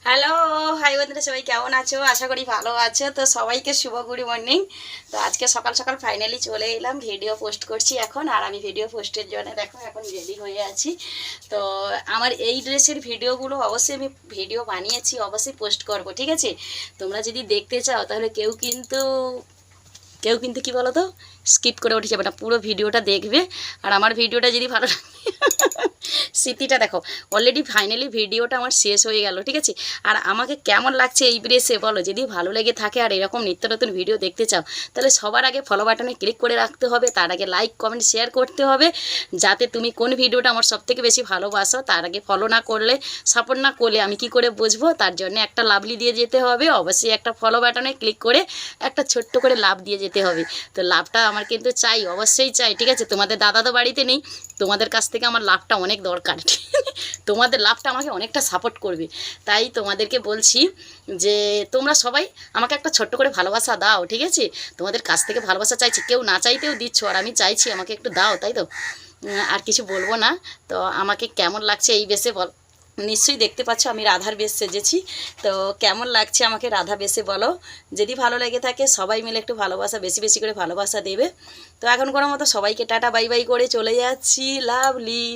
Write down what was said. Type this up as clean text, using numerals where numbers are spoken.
Hello, high বন্ধুরা, সবাই কেমন আছো? আশা করি ভালো আছো। তো সবাইকে শুভ গুড মর্নিং। তো আজকে সকাল সকাল ফাইনালি চলে এলাম, ভিডিও পোস্ট করছি এখন। আর আমি ভিডিও পোস্টের জন্য দেখো এখন রেডি হয়ে আছি। তো আমার এই ড্রেসের ভিডিওগুলো অবশ্যই আমি ভিডিও বানিয়েছি, অবশ্যই পোস্ট করব, ঠিক আছে? তোমরা যদি দেখতে চাও তাহলে কেউ কিন্তু কি বলো তো, স্কিপ করে উঠে যাবে না, পুরো ভিডিওটা দেখবে। আর আমার ভিডিওটা যদি ভালো লাগে স্মৃতিটা দেখো, অলরেডি ফাইনালি ভিডিওটা আমার শেষ হয়ে গেল, ঠিক আছে? আর আমাকে কেমন লাগছে এই ড্রেসে বলো? যদি ভালো লেগে থাকে আর এরকম নিত্য নতুন ভিডিও দেখতে চাও তাহলে সবার আগে ফলো বাটনে ক্লিক করে রাখতে হবে, তার আগে লাইক কমেন্ট শেয়ার করতে হবে, যাতে তুমি কোন ভিডিওটা আমার সবথেকে বেশি ভালোবাসো। তার আগে ফলো না করলে, সাপোর্ট না করলে আমি কি করে বুঝবো? তার জন্য একটা লাভলি দিয়ে যেতে হবে, অবশ্যই একটা ফলো বাটনে ক্লিক করে একটা ছোট্ট করে লাভ দিয়ে যেতে হবে। তো লাভটা আমার কিন্তু চাই, অবশ্যই চাই, ঠিক আছে? তোমাদের দাদা তো বাড়িতে নেই, তোমাদের কাছ থেকে আমার লাভটা অনেক দরকার। তোমাদের লাভটা আমাকে অনেকটা সাপোর্ট করবে। তাই তোমাদেরকে বলছি যে তোমরা সবাই আমাকে একটা ছোট্ট করে ভালোবাসা দাও, ঠিক আছে? তোমাদের কাছ থেকে ভালোবাসা চাইছি, কেউ না চাইতেও দিচ্ছ, আর আমি চাইছি আমাকে একটু দাও, তাই তো? আর কিছু বলবো না। তো আমাকে কেমন লাগছে এই বেশে বল, নিশ্চয়ই দেখতে পাচ্ছ আমি রাধার বেশ সেজেছি। তো কেমন লাগছে আমাকে রাধা বেশে বলো? যদি ভালো লেগে থাকে সবাই মিলে একটু ভালোবাসা, বেশি বেশি করে ভালোবাসা দেবে। তো এখন কোনো মতো সবাইকে টাটা বাই বাই করে চলে যাচ্ছি। লাভলি।